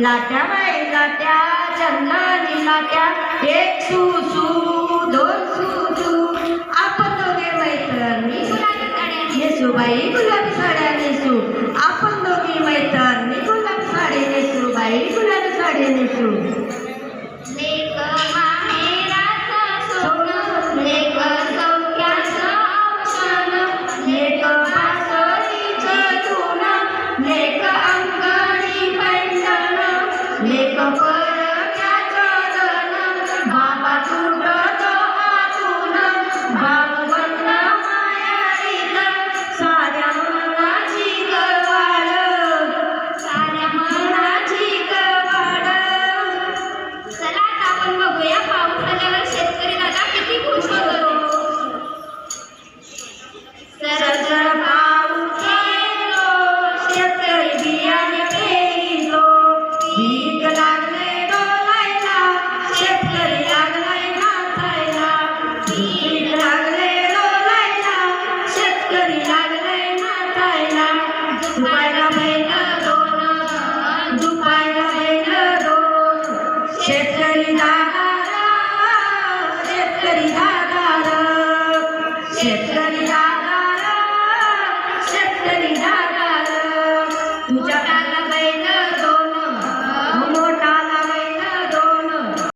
लाट्या बाई लाट्या चंदनी लाट्या एक सुसू दोन सुसू आपण दोघे मैत्रिणी येसूबाई गुलाबी साड्या नेसू आपण दोघी मैत्रिणी गुलाबी साडी नेसू बाई गुलाबी साडी नेसू लेक माहेराचं सोनं लेक सौख्याचं औषण लेक बासरीचं धुणं लेक अंगणी पैंजण लेक परक्याचं धन बाबा तुटतो आतून भावबंद मायाळीत साऱ्या मनाची गवाड साऱ्या मनाची गवाड. चला आता आपण बघूया पाऊस आल्यावर शेतकरी दादा किती खुश होतो. सरसर पाऊस येतो शेतकरी बियाणे पेरतो पीक लागले डोलायला शेतकरी लागलाय नाचायला पीक लागले डोलायला शेतकरी लागलाय नाचायला दुपायला बैल दोन दुपायला बैल दोन शेतकरी दादा शेतकरी दादा शेतकरी